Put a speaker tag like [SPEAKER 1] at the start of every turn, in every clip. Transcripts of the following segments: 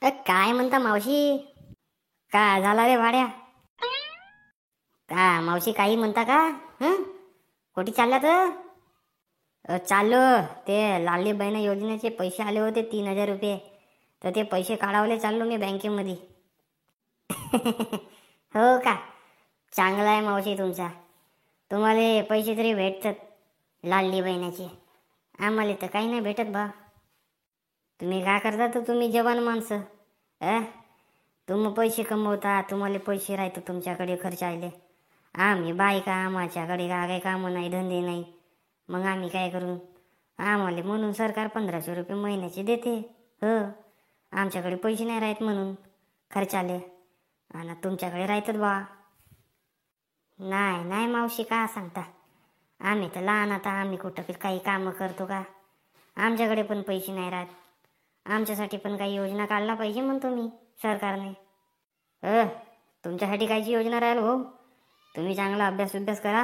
[SPEAKER 1] काय म्हणता मावशी? का झाला रे भाड्या? का मावशी काही म्हणता का? हं? कुठे चालल्यात? चाललो ते लाडली बहीण योजनेचे पैसे आले होते 3,000 रुपये. तर ते पैसे काढावले चाललो मी बँकेमध्ये. हो का? चांगला आहे मावशी तुमचा. तुम्हाला पैसे तरी भेटतात लाडली बहिणाचे. आम्हाला तर काही नाही भेटत बा. तुम्ही काय करता? तर तुम्ही जवान माणसं. तुम्ही पैसे कमवता, तुम्हाला पैसे राहतात तुमच्याकडे खर्चायले. आम्ही बायका, आमच्याकडे काही कामं नाही, धंदे नाही. मग आम्ही काय करू? आम्हाला म्हणून सरकार 1,500 रुपये महिन्याचे देते. हो, आमच्याकडे पैसे नाही राहत म्हणून खर्चाले. आणि तुमच्याकडे राहतात बा. नाही नाही मावशी, का सांगता? आम्ही तर लहान, आता आम्ही कुठं काही कामं करतो का? आमच्याकडे पण पैसे नाही राहत. आमच्यासाठी पण काही योजना काढला पाहिजे म्हणतो मी सरकारने. तुमच्यासाठी कायची योजना राहील हो? तुम्ही चांगला अभ्यास करा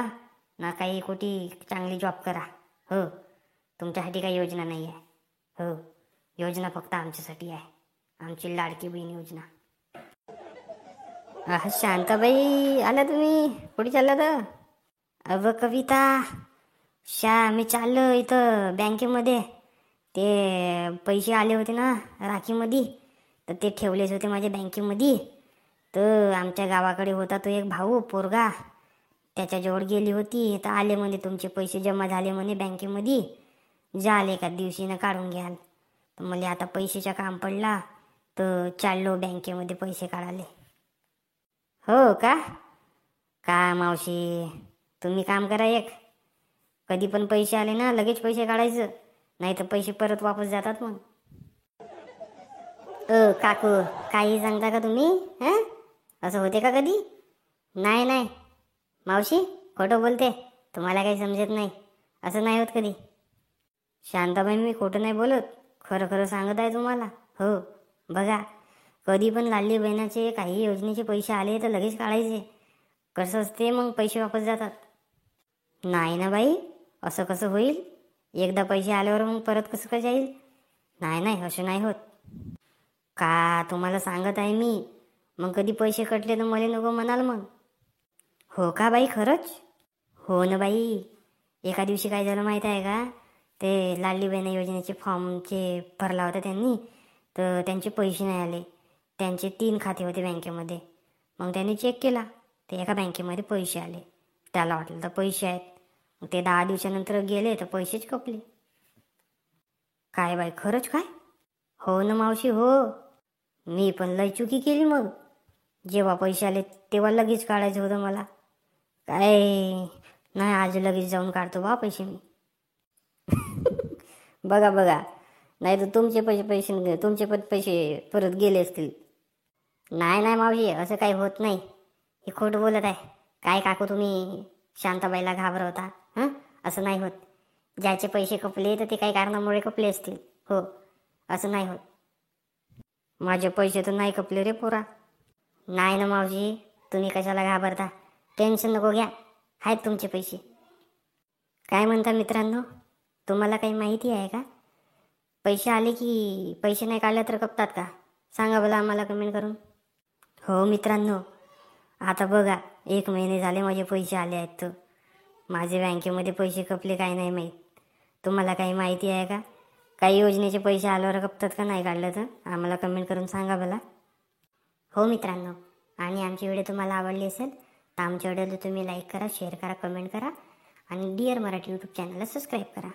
[SPEAKER 1] ना, काही कुठे चांगली जॉब करा. हो, तुमच्यासाठी काही योजना नाही आहे. हो, योजना फक्त आमच्यासाठी आहे, आमची लाडकी बहीण योजना. शांताबाई आल्या तुम्ही? कुठे चालल्या तर? कविता, मी चाललो इथं बँकेमध्ये. ते पैसे आले होते ना राखीमध्ये, तर ते ठेवलेच होते माझ्या बँकेमध्ये. तर आमच्या गावाकडे होता तो एक भाऊ पोरगा, त्याच्याजवळ गेली होती. तर आले म्हणे तुमचे पैसे जमा झाले म्हणे बँकेमध्ये, झाले एका दिवशीनं काढून घ्याल. तर मला आता पैशाचा काम पडला, तर चाललो बँकेमध्ये पैसे काढाले. हो का? का मावशी, तुम्ही काम करा एक, कधी पण पैसे आले ना लगेच पैसे काढायचं, नाही तर पैसे परत वापस जातात मग. काकू, काही सांगता का तुम्ही? असं होते का कधी? नाही नाही मावशी, खोटं बोलते, तुम्हाला काही समजत नाही. असं नाही होत कधी. शांताबाई, मी खोटं नाही बोलत, खरं खरं सांगत आहे तुम्हाला. हो, बघा, कधी पण लाडली बहिणाचे काही योजनेचे पैसे आले तर लगेच काढायचे. कसं असते मग पैसे वापस जातात. नाही ना बाई, असं कसं होईल? एकदा पैसे आल्यावर मग परत कसं काय जाईल? नाही नाही, असं नाही होत. का तुम्हाला सांगत आहे मी. मग कधी पैसे कटले तर मला नको म्हणाल मग. हो का बाई, खरंच? हो ना बाई. एका दिवशी काय झालं माहीत आहे का? ते लाडली बहीण योजनेचे फॉर्मचे भरला होता त्यांनी, तर त्यांचे पैसे नाही आले. त्यांचे 3 खाते होते बँकेमध्ये. मग त्यांनी चेक केला, ते एका बँकेमध्ये पैसे आले. त्याला वाटलं तर पैसे आहेत. मग ते 10 दिवसानंतर गेले तर पैसेच कपले. काय बाई, खरंच काय? हो ना मावशी, हो. मी पण लय चुकी केली मग. जेव्हा पैसे आले तेव्हा लगेच काढायचं होतं मला. काय नाही, आज लगेच जाऊन काढतो बा पैसे मी. बघा बघा, नाही तर तुमचे पण पैसे परत गेले असतील. नाही नाही मावशी, असं काही होत नाही. हे खोटं बोलत आहे. काय काकू, तुम्ही शांताबाईला घाबरवता? असं नाही होत. ज्याचे पैसे कपले तर ते काही कारणामुळे कपले असतील. हो, असं नाही होत. माझे पैसे तर नाही कपले रे पोरा. नाही ना मावशी, तुम्ही कशाला घाबरता? टेन्शन नको घ्या, आहेत तुमचे पैसे. काय म्हणता मित्रांनो, तुम्हाला काही माहिती आहे का? पैसे आले की पैसे नाही काढले तर कपतात का? सांगा बला आम्हाला कमेंट करून. हो मित्रांनो, आता बघा, 1 महिने झाले माझे पैसे आले आहेत. तर माझे बँकेमध्ये पैसे कपले काय नाही माहीत. तुम्हाला काही माहिती आहे का? काही योजनेचे पैसे आल्यावर कपतात का नाही काढलं तर? आम्हाला कमेंट करून सांगा बला. हो मित्रांनो, आणि आमची व्हिडिओ तुम्हाला आवडली असेल तर आमच्या व्हिडिओला तुम्ही लाईक करा, शेअर करा, कमेंट करा, आणि डिअर मराठी यूट्यूब चॅनलला सबस्क्राईब करा.